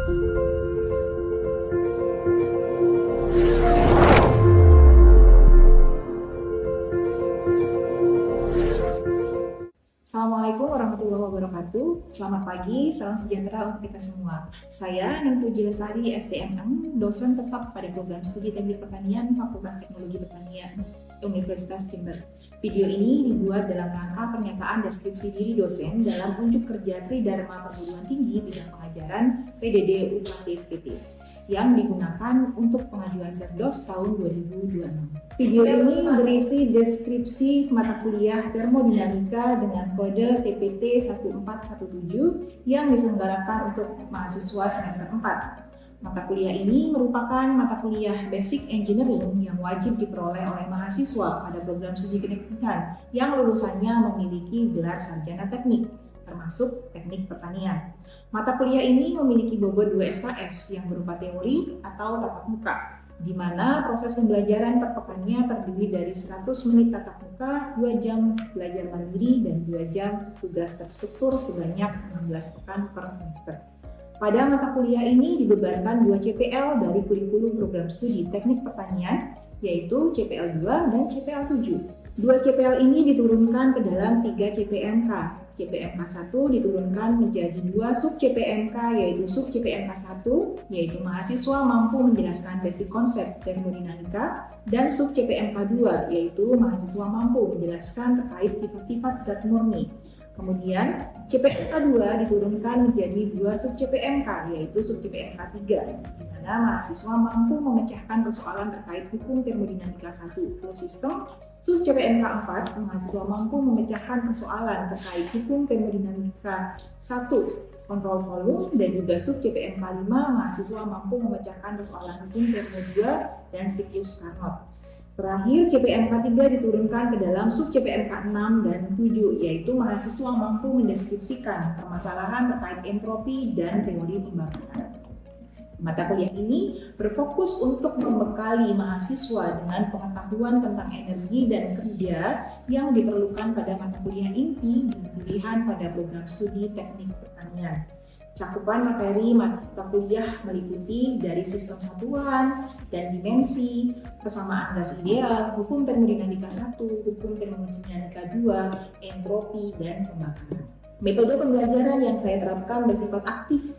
Assalamualaikum warahmatullahi wabarakatuh. Selamat pagi, salam sejahtera untuk kita semua. Saya Ning Puji Lestari, STMM, dosen tetap pada program studi Teknik Pertanian Fakultas Teknologi Pertanian Universitas Jember. Video ini dibuat dalam rangka pernyataan deskripsi diri dosen dalam unjuk kerja Tridharma Perguruan Tinggi bidang pengajaran PDD UKT PT yang digunakan untuk pengajuan Serdos tahun 2026. Video ini berisi deskripsi mata kuliah termodinamika dengan kode TPT 1417 yang diselenggarakan untuk mahasiswa semester 4. Mata kuliah ini merupakan mata kuliah Basic Engineering yang wajib diperoleh oleh mahasiswa pada program studi keteknikan yang lulusannya memiliki gelar sarjana teknik, termasuk teknik pertanian. Mata kuliah ini memiliki bobot 2 SKS yang berupa teori atau tatap muka, di mana proses pembelajaran per pekannya terdiri dari 100 menit tatap muka, 2 jam belajar mandiri, dan 2 jam tugas terstruktur sebanyak 16 pekan per semester. Pada mata kuliah ini dibebankan 2 CPL dari kurikulum program studi teknik pertanian, yaitu CPL 2 dan CPL 7. 2 CPL ini diturunkan ke dalam 3 CPMK. CPMK 1 diturunkan menjadi 2 sub CPMK, yaitu sub CPMK 1, yaitu mahasiswa mampu menjelaskan basic konsep termodinamika, dan sub CPMK 2, yaitu mahasiswa mampu menjelaskan terkait sifat-sifat zat murni. Kemudian CPMK 2 diturunkan menjadi 2 sub CPMK, yaitu sub CPMK 3, di mana mahasiswa mampu memecahkan persoalan terkait hukum termodinamika 1 full system. Sub CPMK 4, mahasiswa mampu memecahkan persoalan terkait hukum termodinamika 1 kontrol volume, dan juga sub CPMK 5, mahasiswa mampu memecahkan persoalan hukum termo 2 dan siklus Carnot. Terakhir, CPMK 3 diturunkan ke dalam sub CPMK 6 dan 7, yaitu mahasiswa mampu mendeskripsikan permasalahan terkait entropi dan teori pembakaran. Mata kuliah ini berfokus untuk membekali mahasiswa dengan pengetahuan tentang energi dan kerja yang diperlukan pada mata kuliah inti dan pilihan pada program studi teknik pertanian. Cakupan materi mata kuliah meliputi dari sistem satuan dan dimensi, persamaan gas ideal, hukum termodinamika 1, hukum termodinamika 2, entropi, dan pembakaran. Metode pembelajaran yang saya terapkan bersifat aktif,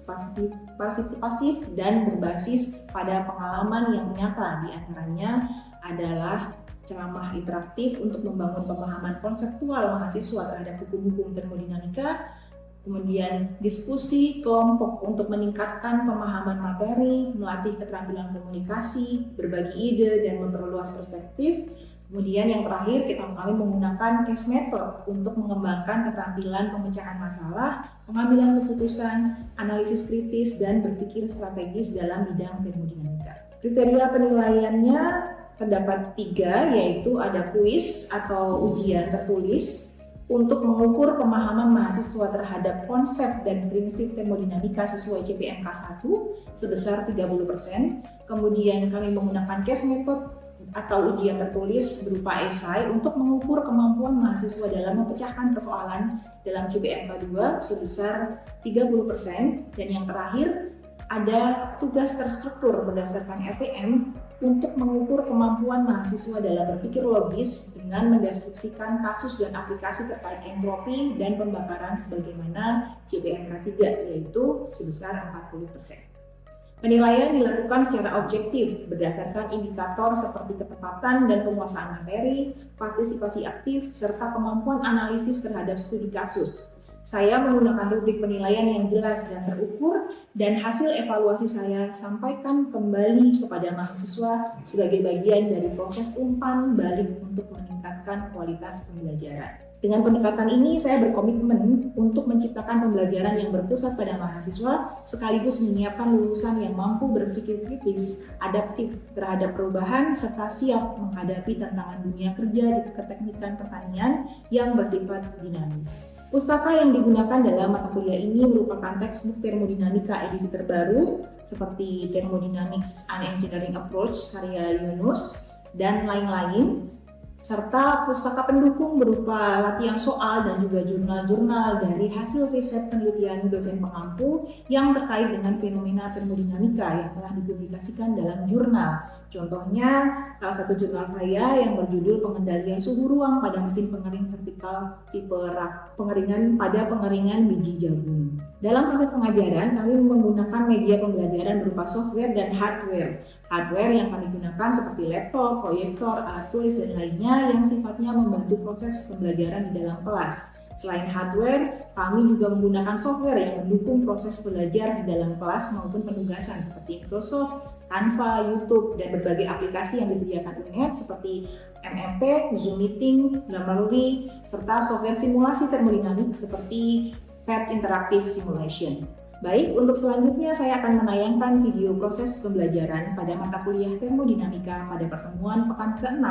pasif, dan berbasis pada pengalaman yang nyata. Di antaranya adalah ceramah interaktif untuk membangun pemahaman konseptual mahasiswa terhadap hukum-hukum termodinamika, kemudian diskusi kelompok untuk meningkatkan pemahaman materi, melatih keterampilan komunikasi, berbagi ide, dan memperluas perspektif. Kemudian yang terakhir, kami menggunakan case method untuk mengembangkan keterampilan pemecahan masalah, pengambilan keputusan, analisis kritis, dan berpikir strategis dalam bidang termodinamika. Kriteria penilaiannya terdapat 3, yaitu ada kuis atau ujian tertulis untuk mengukur pemahaman mahasiswa terhadap konsep dan prinsip termodinamika sesuai CPMK 1 sebesar 30%. Kemudian kami menggunakan case method atau ujian tertulis berupa esai untuk mengukur kemampuan mahasiswa dalam memecahkan persoalan dalam CPMK 2 sebesar 30%. Dan yang terakhir ada tugas terstruktur berdasarkan RTM untuk mengukur kemampuan mahasiswa dalam berpikir logis dengan mendeskripsikan kasus dan aplikasi terkait entropi dan pembakaran sebagaimana CPMK 3, yaitu sebesar 40%. Penilaian dilakukan secara objektif berdasarkan indikator seperti ketepatan dan penguasaan materi, partisipasi aktif, serta kemampuan analisis terhadap studi kasus. Saya menggunakan rubrik penilaian yang jelas dan terukur, dan hasil evaluasi saya sampaikan kembali kepada mahasiswa sebagai bagian dari proses umpan balik untuk meningkatkan kualitas pembelajaran. Dengan pendekatan ini, saya berkomitmen untuk menciptakan pembelajaran yang berpusat pada mahasiswa, sekaligus menyiapkan lulusan yang mampu berpikir kritis, adaptif terhadap perubahan, serta siap menghadapi tantangan dunia kerja di keteknikan pertanian yang bersifat dinamis. Pustaka yang digunakan dalam mata kuliah ini merupakan textbook termodinamika edisi terbaru, seperti Thermodynamics and Engineering Approach karya Yunus, dan lain-lain. serta pustaka pendukung berupa latihan soal dan juga jurnal-jurnal dari hasil riset penelitian dosen pengampu yang terkait dengan fenomena termodinamika yang telah dipublikasikan dalam jurnal. Contohnya, salah satu jurnal saya yang berjudul Pengendalian Suhu Ruang pada Mesin Pengering Vertikal tipe rak pengeringan pada pengeringan biji jagung. Dalam proses pengajaran, kami menggunakan media pembelajaran berupa software dan hardware. Hardware yang kami gunakan seperti laptop, proyektor, alat tulis, dan lainnya yang sifatnya membantu proses pembelajaran di dalam kelas. Selain hardware, kami juga menggunakan software yang mendukung proses belajar di dalam kelas maupun penugasan seperti Microsoft, Canva, YouTube, dan berbagai aplikasi yang disediakan UNED seperti MMP, Zoom Meeting, Grammarly, serta software simulasi termodinamik seperti PET Interactive Simulation. Baik, untuk selanjutnya saya akan menayangkan video proses pembelajaran pada mata kuliah termodinamika pada pertemuan pekan ke-6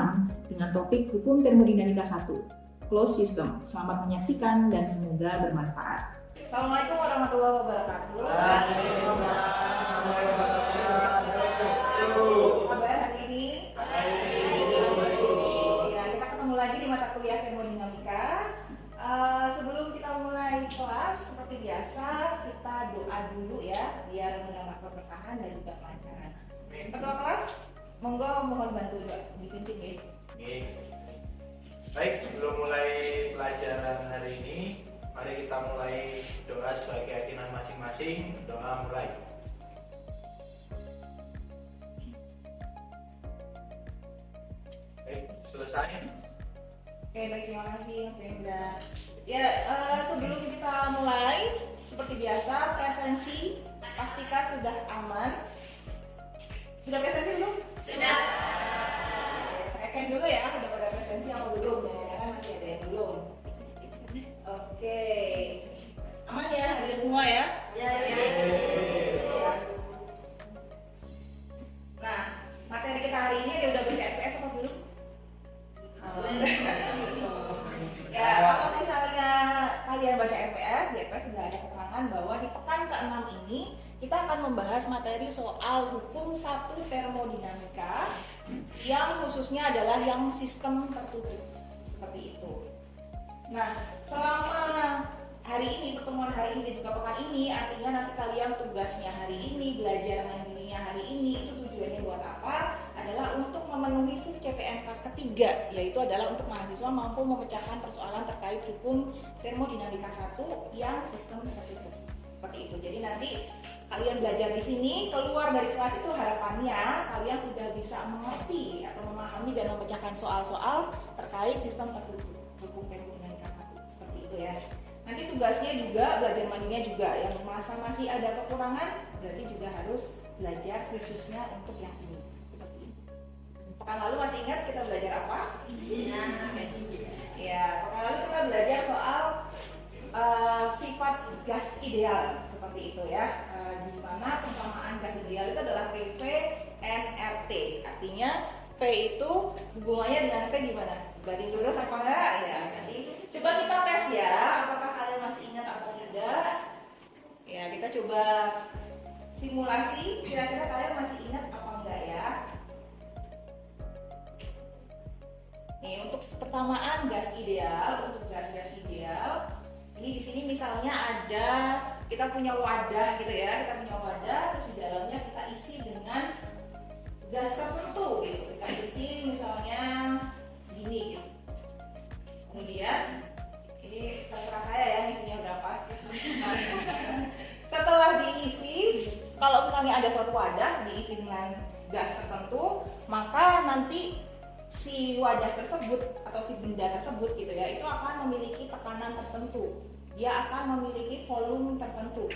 dengan topik Hukum Termodinamika 1, Closed System. Selamat menyaksikan dan semoga bermanfaat. Assalamualaikum warahmatullahi wabarakatuh. Kabar hari ini? Ya, kita ketemu lagi di mata kuliah termodinamika. Sebelum kita mulai kelas, seperti biasa kita doa dulu ya, biar menambah keberkahan dan juga kelancaran. Ketua kelas, monggo mohon bantu dipimpin ya. Oke. Baik, sebelum mulai pelajaran hari ini, mari kita mulai doa sebagai keyakinan masing-masing. Doa mulai. Baik, selesai. Oke, baik, terima kasih Mas Rendra. Ya, sebelum kita mulai, seperti biasa, presensi pastikan sudah aman. Sudah presensi belum? Sudah. Saya cek dulu ya, udah pada presensi apa belum ya, kan masih ada yang belum. Oke, aman ya, hadir semua ya? Ya. Nah, materi kita hari ini udah baca RPS apa belum? Ya, kalau misalnya kalian baca RPS, di RPS sudah ada keterangan bahwa di pekan ke-6 ini kita akan membahas materi soal hukum 1 termodinamika yang khususnya adalah yang sistem tertutup, seperti itu. Nah, selama hari ini, pertemuan hari ini dan juga pekan ini, artinya nanti kalian tugasnya hari ini, belajar mandirinya hari ini, itu tujuannya buat apa? Adalah untuk memenuhi sub CPNK ketiga, yaitu adalah untuk mahasiswa mampu memecahkan persoalan terkait hukum termodinamika 1 yang sistem tertutup. Seperti itu. Jadi nanti kalian belajar di sini, keluar dari kelas itu harapannya kalian sudah bisa mengerti atau memahami dan memecahkan soal-soal terkait sistem tertutup hukum termodinamika 1. Seperti itu ya. Nanti tugasnya juga, belajar mandirinya juga, yang merasa masih ada kekurangan berarti juga harus belajar khususnya untuk yang ini. Seperti ini. Pekan lalu masih ingat kita belajar apa? Ya, pekan lalu kita belajar soal sifat gas ideal, seperti itu ya. Di mana persamaan gas ideal itu adalah PV nRT. Artinya P itu hubungannya dengan V gimana? Banding lurus apa enggak? Ya, nanti coba kita tes ya, apakah kalian masih ingat atau tidak? Ya, kita coba simulasi, kira-kira kalian masih ingat apa enggak ya? Nih, untuk persamaan gas ideal, untuk gas-gas ideal, ini di sini misalnya ada, kita punya wadah gitu ya, kita punya wadah, terus di dalamnya kita isi dengan gas tertentu gitu. Kita isi misalnya segini gitu. Kemudian ini terserah saya ya isinya berapa. Setelah diisi, kalau misalnya ada suatu wadah diisi dengan gas tertentu, maka nanti si wadah tersebut atau si benda tersebut gitu ya, itu akan memiliki tekanan tertentu. Dia akan memiliki volume tertentu,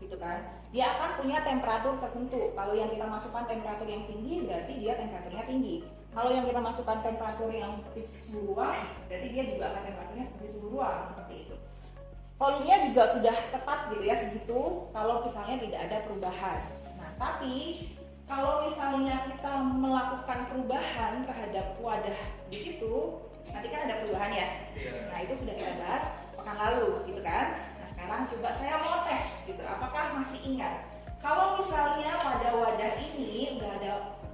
gitu kan. Dia akan punya temperatur tertentu. Kalau yang kita masukkan temperatur yang tinggi, berarti dia temperaturnya tinggi. Kalau yang kita masukkan temperatur yang seperti suhu ruang, berarti dia juga akan temperaturnya seperti suhu ruang, seperti itu. Volumenya juga sudah tetap gitu ya, segitu. Kalau misalnya tidak ada perubahan. Nah, tapi kalau misalnya kita melakukan perubahan terhadap wadah di situ, nanti kan ada perubahan ya. Nah, itu sudah kita bahas pekan lalu gitu kan. Nah, sekarang coba saya mau tes gitu, apakah masih ingat? Kalau misalnya pada wadah ini udah ada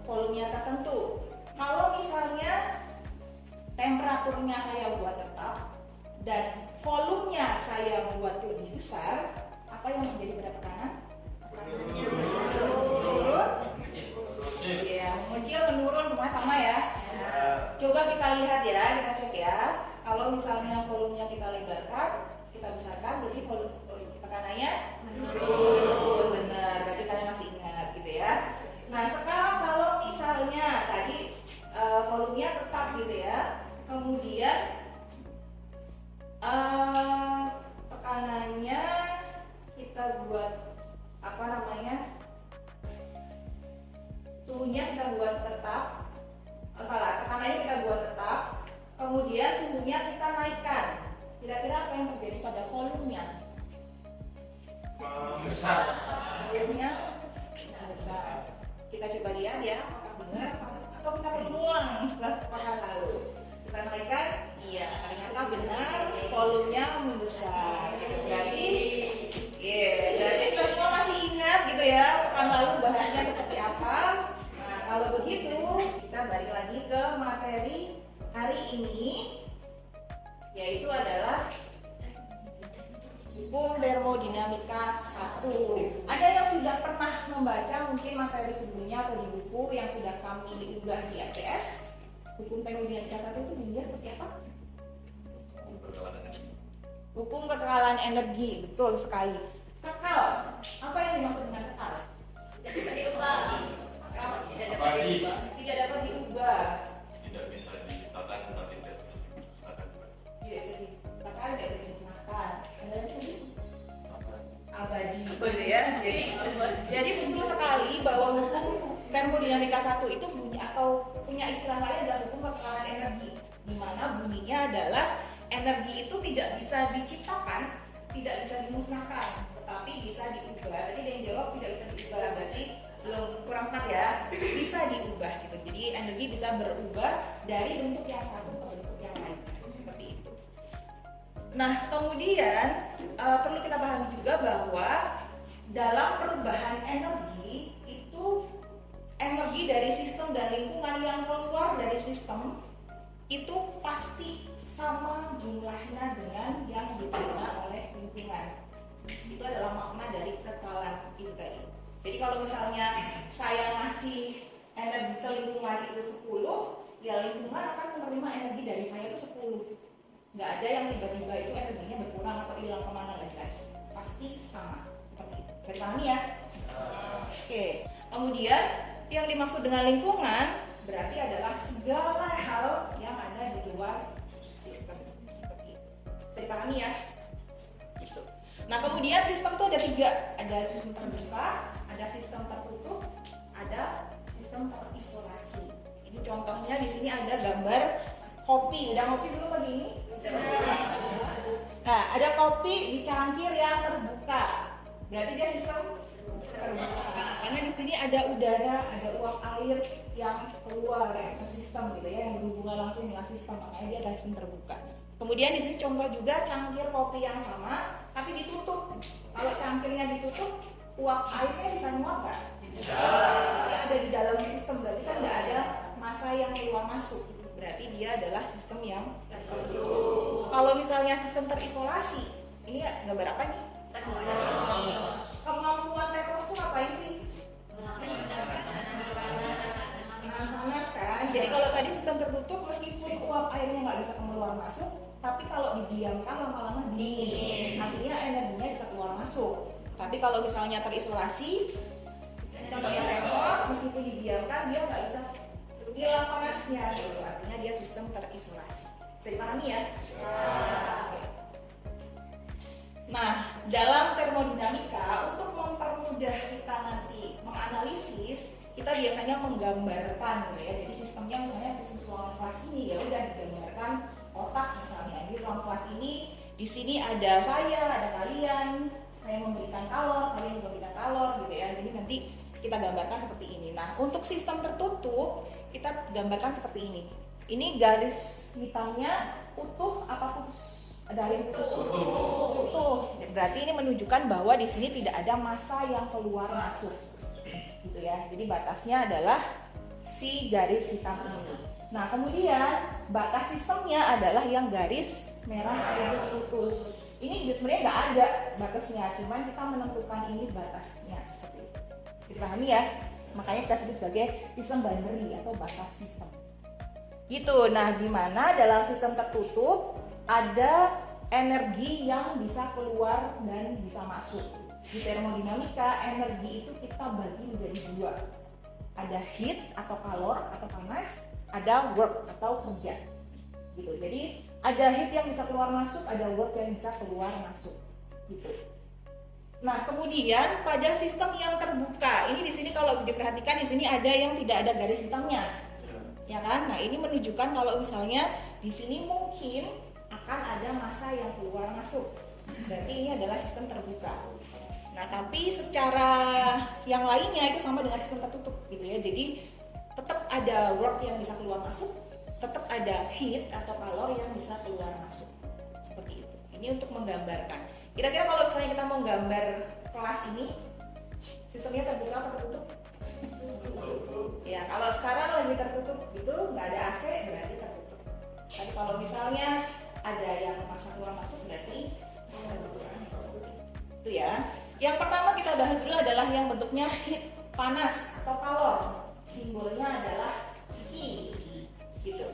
volumenya tertentu, kalau misalnya temperaturnya saya buat tetap, dan volumenya saya buat lebih besar, apa yang terjadi pada tekanan? Menurun. Iya, mengecil menurun semua sama ya. Nah, coba kita lihat ya, kita cek ya. Kalau misalnya volumenya kita lebarkan, kita besarkan, berarti tekanannya menurun. Benar, berarti kalian masih ingat gitu ya. Nah, sekarang kalau misalnya tadi volumenya tetap gitu ya, kemudian tekanannya kita buat apa namanya, suhunya kita buat tetap, tekanannya kita buat tetap, kemudian suhunya kita naikkan. Kira-kira apa yang terjadi pada volumenya? Besar. Volumenya besar. Kita coba lihat ya, apakah benar atau kita peluang setelah pekan lalu. Kita naikkan, iya, ternyata benar, volumenya membesar. Berarti, berarti kita semua masih ingat gitu ya, pekan lalu bahasnya seperti apa. Nah, kalau begitu, kita balik lagi ke materi hari ini, yaitu adalah hukum termodinamika 1. Ada yang sudah pernah membaca mungkin materi sebelumnya atau di buku yang sudah kami unggah di ATS? Hukum termodinamika 1 itu bunyinya seperti apa? Hukum kekekalan energi, betul sekali. Kekal, apa yang dimaksud dengan kekal? Tidak dapat diubah. Tidak dapat diubah. Tidak bisa diciptakan tapi tidak bisa dimusnahkan. Tidak bisa diciptakan, tidak bisa dimusnahkan. Ada yang sedih? Abadi, betul ya. Jadi betul sekali bahwa hukum termodinamika 1 itu punya istilah lain adalah hukum kekekalan energi, di mana bunyinya adalah energi itu tidak bisa diciptakan, tidak bisa dimusnahkan, tetapi bisa diubah. Tadi ada yang jawab tidak bisa diubah, berarti belum, kurang tepat ya. Bisa diubah gitu. Jadi energi bisa berubah dari bentuk yang satu ke bentuk yang lain, seperti itu. Nah, kemudian perlu kita pahami juga bahwa dalam perubahan energi itu energi dari sistem dan lingkungan yang keluar dari sistem itu pasti sama jumlahnya dengan yang diterima oleh lingkungan. Itu adalah makna dari kekekalan itu tadi. Jadi kalau misalnya saya ngasih energi ke lingkungan itu 10, ya lingkungan akan menerima energi dari saya itu 10. Nggak ada yang tiba-tiba itu energinya berkurang atau hilang kemana, nggak jelas. Pasti sama. Seperti itu. Saya pahami ya? Oke. Kemudian yang dimaksud dengan lingkungan berarti adalah segala hal yang ada di luar sistem, seperti itu. Bisa dipahami ya? Gitu. Nah, kemudian sistem itu ada 3, ada sistem terbuka, ada sistem tertutup, ada sistem terisolasi. Ini contohnya di sini ada gambar kopi. Udah ngopi belum pagi ini? Nah, ada kopi di cangkir yang terbuka. Berarti dia sistem terbuka. Karena di sini ada udara, ada uap air yang keluar ke sistem gitu ya, yang berhubungan langsung dengan sistem, makanya dia adalah sistem terbuka. Kemudian di sini contoh juga cangkir kopi yang sama, tapi ditutup. Kalau cangkirnya ditutup, uap airnya bisa muat nggak? Bisa. Dia ada di dalam sistem, berarti kan nggak ada massa yang keluar masuk. Berarti dia adalah sistem yang tertutup. Kalau misalnya sistem terisolasi, ini gambar apa nih? Kemampuan Tetros itu ngapain sih? Panas kan? Jadi kalau tadi sistem tertutup, meskipun uap airnya nggak bisa keluar masuk, tapi kalau didiamkan lama-lama dingin, artinya energinya bisa keluar masuk. Tapi kalau misalnya terisolasi, contohnya Tetros, meskipun didiamkan dia nggak bisa hilang panasnya, gitu. Artinya dia sistem terisolasi. Bisa dipahami ya? Oke. Nah, dalam termodinamika untuk mempermudah kita nanti menganalisis, kita biasanya menggambarkan gitu ya. Jadi sistemnya misalnya sistem ruangan kelas ini ya udah digambarkan kotak misalnya. Di ruang kelas ini di sini ada saya, ada kalian, saya memberikan kalor, kalian juga memberikan kalor gitu ya. Jadi nanti kita gambarkan seperti ini. Nah, untuk sistem tertutup kita gambarkan seperti ini. Ini garis hitamnya utuh apa putus? Ada yang utuh. Berarti ini menunjukkan bahwa di sini tidak ada massa yang keluar masuk. Gitu ya. Jadi batasnya adalah si garis hitam ini. Nah, kemudian batas sistemnya adalah yang garis merah putus-putus. Ini sebenarnya nggak ada batasnya, cuman kita menentukan ini batasnya seperti itu. Dipahami ya? Makanya kita sebut sebagai sistem binary atau batas sistem. Gitu. Nah, gimana dalam sistem tertutup ada energi yang bisa keluar dan bisa masuk. Di termodinamika, energi itu kita bagi menjadi dua. Ada heat atau kalor atau panas, ada work atau kerja. Gitu. Jadi ada heat yang bisa keluar masuk, ada work yang bisa keluar masuk. Gitu. Nah, kemudian pada sistem yang terbuka, ini di sini kalau diperhatikan di sini ada yang tidak ada garis hitamnya. Ya kan? Nah, ini menunjukkan kalau misalnya di sini mungkin akan ada massa yang keluar masuk. Berarti ini adalah sistem terbuka. Nah, tapi secara yang lainnya itu sama dengan sistem tertutup gitu ya. Jadi tetap ada work yang bisa keluar masuk, tetap ada heat atau kalor yang bisa keluar masuk. Seperti itu. Ini untuk menggambarkan. Kira-kira kalau misalnya kita mau gambar kelas ini, sistemnya terbuka atau tertutup? Ya, kalau sekarang lagi tertutup gitu, nggak ada AC berarti tertutup. Tapi kalau misalnya ada yang massa keluar masuk berarti terbuka. Itu ya. Yang pertama kita bahas dulu adalah yang bentuknya heat, panas atau kalor. Simbolnya adalah Ki. Gitu.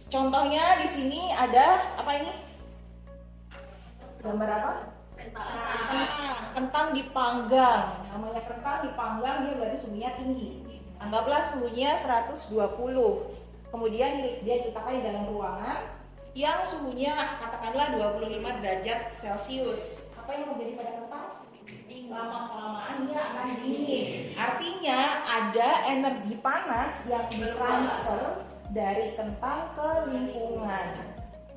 Contohnya di sini ada apa ini? Gambar apa? Kentang dipanggang. Namanya kentang dipanggang, dia berarti suhunya tinggi. Anggaplah suhunya 120. Kemudian dia diletakkan di dalam ruangan yang suhunya katakanlah 25 derajat Celcius. Apa yang terjadi pada kentang? Lama-kelamaan dia akan dingin. Artinya ada energi panas yang ditransfer dari kentang ke lingkungan.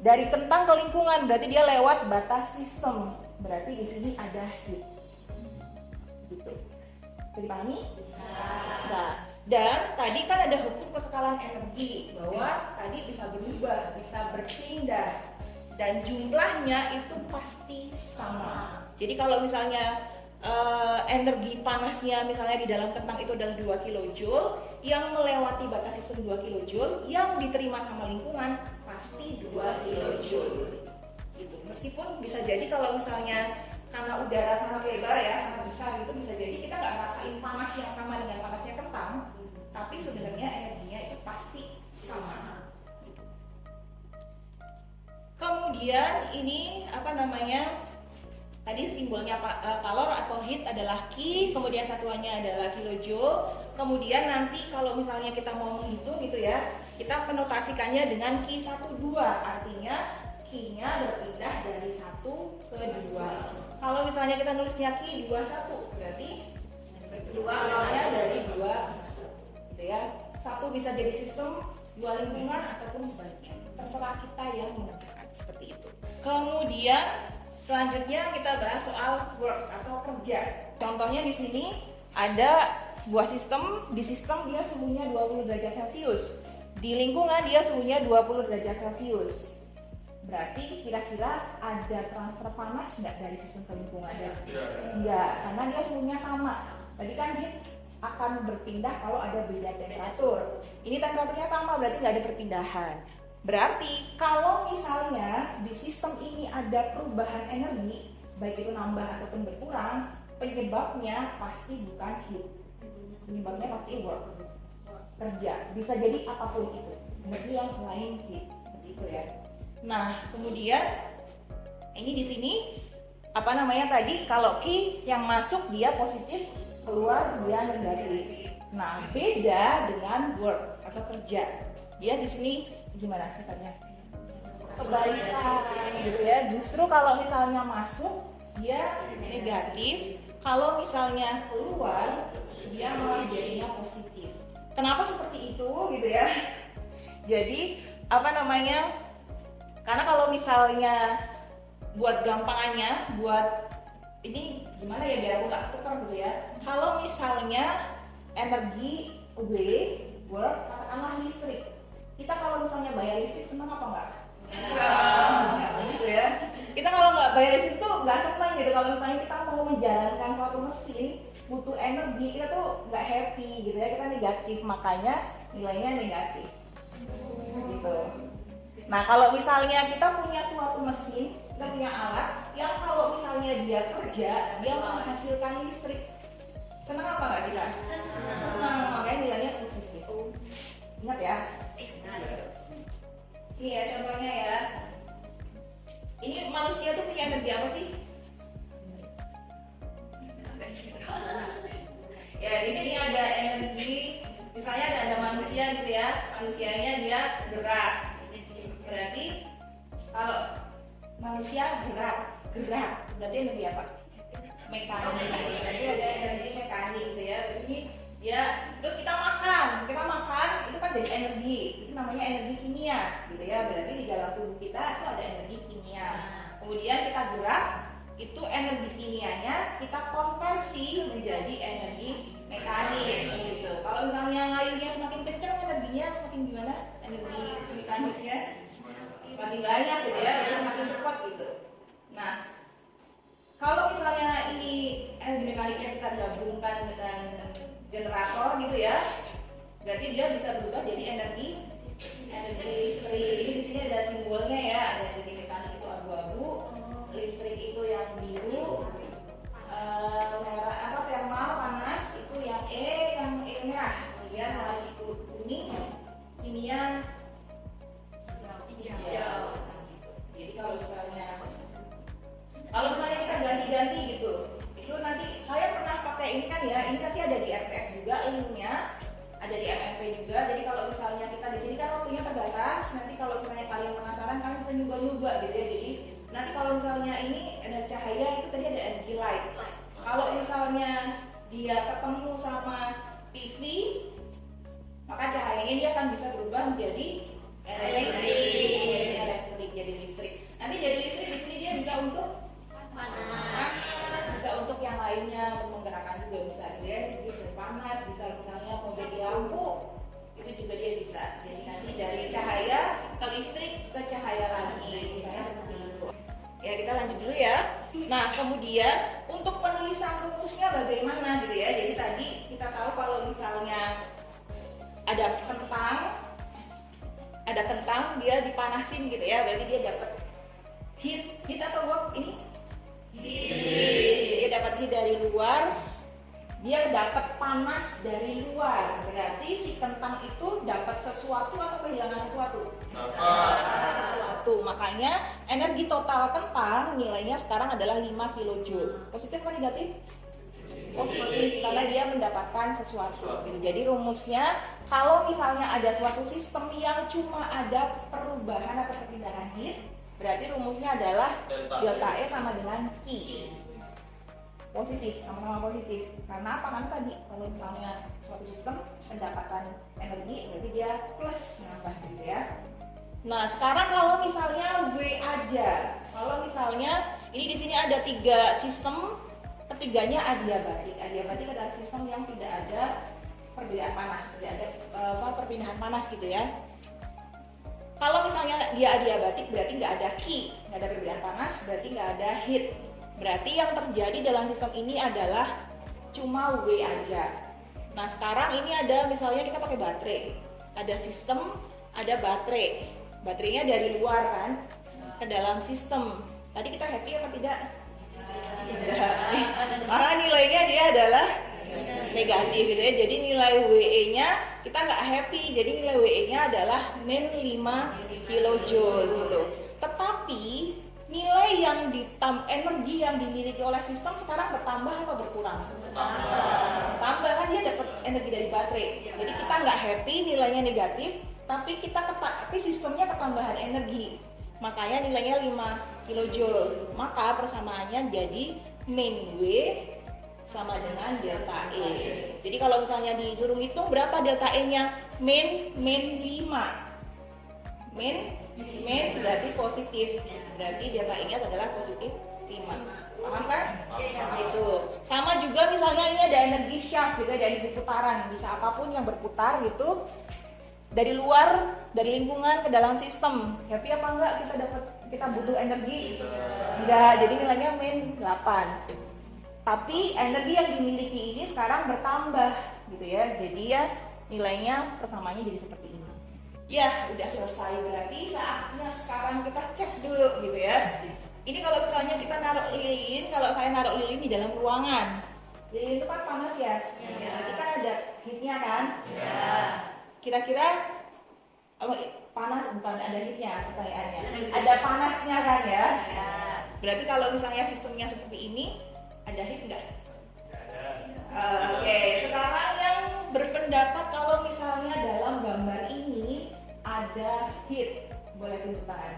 Dari kentang ke lingkungan berarti dia lewat batas sistem. Berarti di sini ada heat. Gitu. Bisa dipahami? Bisa. Dan tadi kan ada hukum kekekalan energi bahwa tadi bisa berubah, bisa berpindah dan jumlahnya itu pasti sama. Jadi kalau misalnya energi panasnya misalnya di dalam kentang itu adalah 2 kJ yang melewati batas sistem 2 kJ yang diterima sama lingkungan pasti 2 kJ gitu. Meskipun bisa jadi kalau misalnya karena udara sangat lebar ya, sangat besar gitu, bisa jadi kita nggak ngerasain panas yang sama dengan panasnya kentang, tapi sebenarnya energinya itu pasti sama gitu. Kemudian ini apa namanya, tadi simbolnya kalor atau heat adalah Ki, kemudian satuannya adalah kilojoule. Kemudian nanti kalau misalnya kita mau menghitung gitu ya, kita menotasikannya dengan Ki 1, 2. Artinya Ki-nya berpindah dari 1 ke 2. Kalau misalnya kita nulisnya Ki 2, 1, berarti 2 kalornya dari 2 gitu ya. 1 bisa jadi sistem, 2 lingkungan ataupun sebaliknya. Terserah kita yang menentukan seperti itu. Kemudian selanjutnya kita bahas soal work atau kerja. Contohnya di sini ada sebuah sistem, di sistem dia suhunya 20 derajat Celcius. Di lingkungan dia suhunya 20 derajat Celcius. Berarti kira-kira ada transfer panas nggak dari sistem ke lingkungan? Enggak, karena dia suhunya sama. Tadi kan heat akan berpindah kalau ada beda temperatur. Ini temperaturnya sama, berarti nggak ada perpindahan. Berarti kalau misalnya di sistem ini ada perubahan energi, baik itu nambah ataupun berkurang, penyebabnya pasti bukan heat. Penyebabnya pasti work, kerja. Bisa jadi apapun itu, energi yang selain heat, seperti itu ya. Nah, kemudian ini di sini apa namanya tadi, kalau Ki yang masuk dia positif, keluar dia negatif. Nah, beda dengan work atau kerja. Dia di sini gimana katanya? Kebalikan gitu ya. Justru kalau misalnya masuk dia negatif, kalau misalnya keluar dia malah jadinya positif. Kenapa seperti itu gitu ya? Jadi apa namanya? Karena kalau misalnya buat gampangannya, buat ini gimana ya biar aku nggak tukar gitu ya. Kalau misalnya energi W, work, katakanlah listrik. Kita kalau misalnya bayar listrik senang apa enggak? Gitu ya. Kita kalau nggak bayar listrik tuh nggak senang gitu. Kalau misalnya kita mau menjalankan suatu mesin butuh energi, kita tuh nggak happy gitu ya. Kita negatif, makanya nilainya negatif. Gitu. Nah, kalau misalnya kita punya suatu mesin, kita punya alat yang kalau misalnya dia kerja, dia menghasilkan listrik. Senang apa nggak kita? Senang, makanya nilainya plus gitu. Ingat ya? Ini ya contohnya ya. Ini manusia tuh punya energi apa sih? Ya, di sini ada energi. Misalnya ada manusia gitu ya, manusianya dia gerak. Berarti kalau manusia gerak, berarti energi apa? Mekanik. Berarti ada energi mekanik gitu ya. Berarti ya, terus kita makan itu kan jadi energi. Itu namanya energi kimia gitu ya. Berarti di dalam tubuh kita itu ada energi kimia. Kemudian kita gerak, itu energi kimianya kita konversi menjadi energi mekanik gitu. Kalau misalnya ngayunya semakin kencang, energinya semakin gimana? Energi mekaniknya semakin banyak gitu ya, semakin cepat gitu. Nah, kalau misalnya ini energi mekaniknya kita gabungkan dengan generator gitu ya, berarti dia bisa berubah jadi energi listrik. Ini di sini ada simbolnya ya, ada energi mekanik itu abu-abu, listrik itu yang biru, merah thermal panas itu yang yang merah, kemudian lagi itu kuning, kimia hijau. Jadi kalau misalnya kita ganti-ganti gitu, itu nanti kalian pernah pakai ini kan ya, ini nanti ada di RPS juga linknya, ada di MMP juga. Jadi kalau misalnya kita di sini kan waktunya terbatas, nanti kalau misalnya kalian penasaran kalian bisa nyoba-nyoba gitu ya. Jadi nanti kalau misalnya ini energi cahaya itu tadi ada energi light. Kalau misalnya dia ketemu sama PV, maka cahayanya dia akan bisa berubah menjadi elektrik, jadi listrik. Nanti jadi listrik di sini dia bisa untuk panas, bisa untuk yang lainnya, untuk menggerakkan juga bisa. Dia bisa panas, bisa misalnya mau jadi lampu, itu juga dia bisa. Jadi nanti dari cahaya ke listrik ke cahaya lagi, misalnya seperti itu. Ya, kita lanjut dulu ya. Nah, kemudian untuk penulisan rumusnya bagaimana gitu ya. Jadi tadi kita tahu kalau misalnya ada kentang dia dipanasin gitu ya, berarti dia dapat heat atau work ini? Dia dapat heat dari luar, dia dapat panas dari luar. Berarti si kentang itu dapat sesuatu atau kehilangan sesuatu? Dapat sesuatu. Makanya energi total kentang nilainya sekarang adalah 5 kJ. Positif atau negatif? Positif, karena dia mendapatkan sesuatu. Jadi rumusnya, kalau misalnya ada suatu sistem yang cuma ada perubahan atau perpindahan heat, berarti rumusnya adalah delta E sama dengan Q. Positif, sama-sama positif. Karena apa? Kan tadi kalau misalnya suatu sistem mendapatkan energi, berarti dia plus nambah gitu ya. Nah, sekarang kalau misalnya W aja, kalau misalnya ini di sini ada 3 sistem, ketiganya adiabatik. Adiabatik adalah sistem yang tidak ada perbedaan panas, tidak ada perpindahan panas gitu ya. Kalau misalnya dia adiabatik berarti nggak ada Q, nggak ada perbedaan panas, berarti nggak ada heat. Berarti yang terjadi dalam sistem ini adalah cuma W aja. Nah, sekarang ini ada misalnya kita pakai baterai, ada sistem, ada baterai. Baterainya dari luar kan ke dalam sistem. Tadi kita happy apa tidak? Tidak. Maka nilainya dia adalah negatif gitu ya. Jadi nilai WE-nya kita nggak happy. Jadi nilai WE-nya adalah min 5 kJ gitu. Tetapi nilai yang energi yang dimiliki oleh sistem sekarang bertambah apa berkurang? Bertambah kan, dia dapat energi dari baterai. Jadi kita nggak happy, nilainya negatif, tapi sistemnya ketambahan energi. Makanya nilainya 5 kJ. Maka persamaannya jadi min W sama dengan delta E. Jadi kalau misalnya disuruh hitung berapa delta E-nya? Min 5. Min berarti positif. Berarti delta E-nya adalah positif 5. Paham kan? Itu. Sama juga misalnya ini ada energi shaft gitu, ada energi putaran. Bisa apapun yang berputar gitu. Dari luar, dari lingkungan ke dalam sistem. Happy apa enggak kita butuh energi? Enggak, jadi nilainya min 8. Tapi energi yang dimiliki ini sekarang bertambah gitu ya. Jadi ya nilainya persamaannya jadi seperti ini. Ya, udah selesai. Berarti saatnya sekarang kita cek dulu gitu ya. Ini kalau misalnya kita naruh lilin, kalau saya naruh lilin di dalam ruangan, lilin itu kan panas ya. Berarti kan ada heatnya kan? Kira-kira panas, bukan ada heatnya pertanyaannya. Ada panasnya kan ya? Berarti kalau misalnya sistemnya seperti ini, ada heat nggak? Oke, sekarang yang berpendapat kalau misalnya dalam gambar ini ada heat, boleh tunjuk tangan.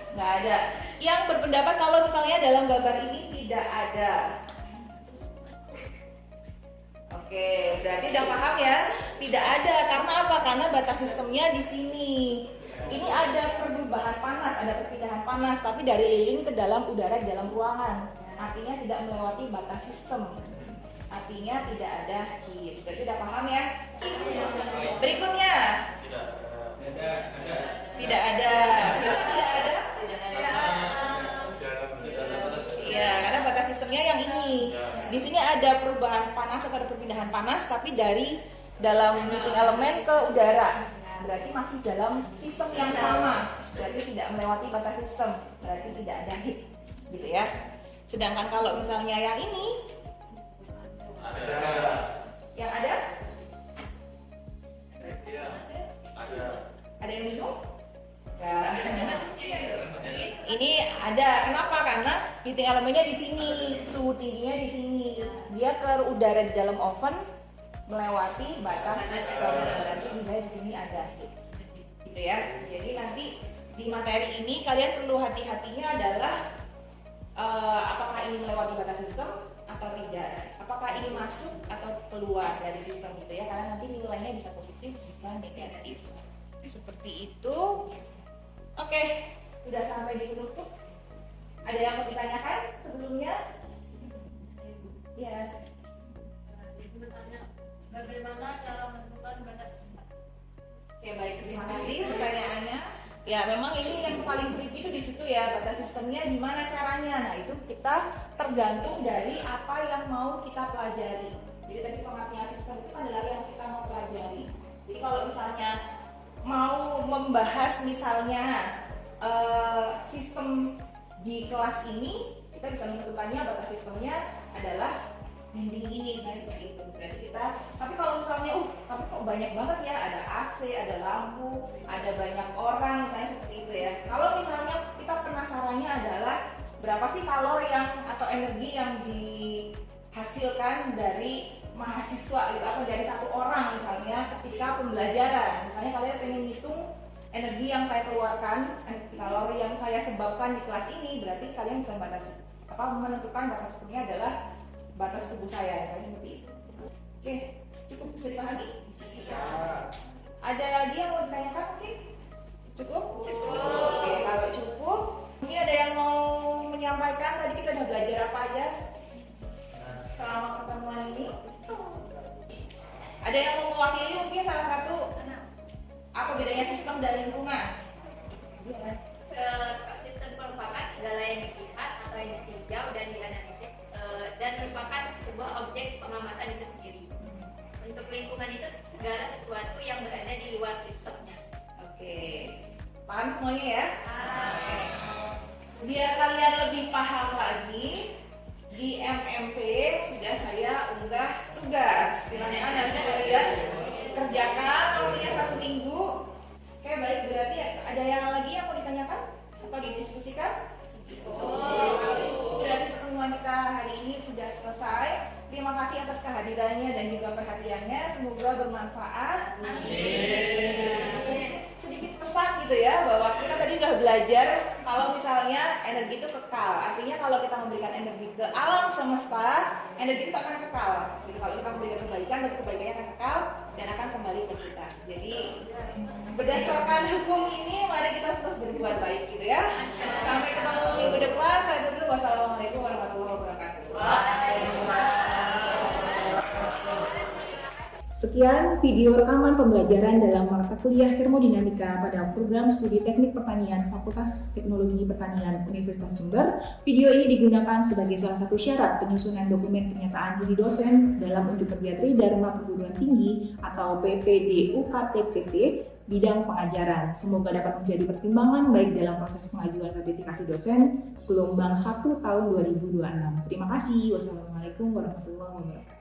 Nggak ada. Yang berpendapat kalau misalnya dalam gambar ini tidak ada. Oke, berarti udah paham ya? Tidak ada. Karena apa? Karena batas sistemnya di sini. Ini ada perubahan panas, ada perpindahan panas, tapi dari lilin ke dalam udara di dalam ruangan. Artinya tidak melewati batas sistem. Artinya tidak ada heat. Berarti udah paham ya? Berikutnya. Tidak ada. Kenapa tidak ada? Iya, karena batas sistemnya yang ini. Di sini ada perubahan panas atau ada perpindahan panas, tapi dari dalam heating element ke udara. Berarti masih dalam sistem yang sama. Berarti tidak melewati batas sistem. Berarti tidak ada heat, gitu ya. Sedangkan kalau misalnya yang ini, yang ada? Ada yang minum? Ya. Ini ada. Kenapa? Karena heating elemennya di sini, suhu tingginya di sini. Dia ke udara di dalam oven melewati batas sistem. Berarti misalnya di sini ada heat, gitu ya. Jadi nanti di materi ini kalian perlu hati-hatinya adalah apakah ini melewati batas sistem atau tidak, apakah ini masuk atau keluar dari sistem gitu ya, karena nanti nilainya bisa positif bisa negatif seperti itu. Oke, udah sampai di penutup. Ada yang mau ditanyakan sebelumnya? Ya. Bagaimana cara menentukan batas sistem? Oke, baik, terima kasih pertanyaannya. Ya, memang ini yang paling tricky itu di situ ya, batas sistemnya gimana caranya. Nah, itu kita tergantung dari apa yang mau kita pelajari. Jadi tadi pengertian sistem itu adalah yang kita mau pelajari. Jadi kalau misalnya mau membahas misalnya sistem di kelas ini, kita bisa menentukannya batas sistemnya adalah dinding ini, misalnya seperti itu. Berarti kita, tapi kalau misalnya, tapi kok banyak banget ya, ada AC, ada lampu, ada banyak orang, misalnya seperti itu ya. Kalau misalnya kita penasarannya adalah berapa sih kalori yang atau energi yang dihasilkan dari mahasiswa gitu, atau dari satu orang misalnya ketika pembelajaran. Misalnya kalian pengen hitung energi yang saya keluarkan, kalori yang saya sebabkan di kelas ini, berarti kalian bisa menentukan batas sistemnya adalah batas tubuh saya, misalnya seperti itu. Oke, cukup bisa dipahami? Bisa. Ada lagi yang mau ditanyakan mungkin? Cukup? Cukup. Oke, kalau cukup, mungkin ada yang mau menyampaikan, tadi kita udah belajar apa aja selama pertemuan ini? Ada yang mau mewakili mungkin salah satu, apa bedanya sistem dan lingkungan? Sistem merupakan segala yang dilihat atau yang ditinjau dan dianalisis dan merupakan sebuah objek pengamatan itu sendiri. Untuk lingkungan itu segala sesuatu yang berada di luar sistemnya. Oke, paham semuanya ya? Biar kalian lebih paham lagi, di MMP sudah saya unggah tugas. Silakan nanti kalian kerjakan waktunya 1 minggu. Oke, baik, berarti ada yang lagi yang mau ditanyakan atau didiskusikan? Berarti pertemuan kita hari ini sudah selesai. Terima kasih atas kehadirannya dan juga perhatiannya. Semoga bermanfaat. Sedikit pesan gitu ya, bahwa kita tadi sudah belajar kalau misalnya energi itu kekal. Artinya kalau kita memberikan energi ke alam semesta, energi itu akan kekal. Jadi kalau kita memberikan kebaikan, berarti kebaikannya akan kekal dan akan kembali ke kita. Jadi berdasarkan hukum ini, mari kita terus berbuat baik gitu ya. Sampai ketemu minggu depan. Saya tutup. Wassalamualaikum warahmatullahi wabarakatuh. Sekian video rekaman pembelajaran dalam mata kuliah termodinamika pada program studi teknik pertanian Fakultas Teknologi Pertanian Universitas Jember. Video ini digunakan sebagai salah satu syarat penyusunan dokumen pernyataan diri dosen dalam unjuk kerja Tridharma Perguruan Tinggi atau PPD UKT-PT bidang pengajaran. Semoga dapat menjadi pertimbangan baik dalam proses pengajuan sertifikasi dosen gelombang 1 tahun 2026. Terima kasih. Wassalamualaikum warahmatullahi wabarakatuh.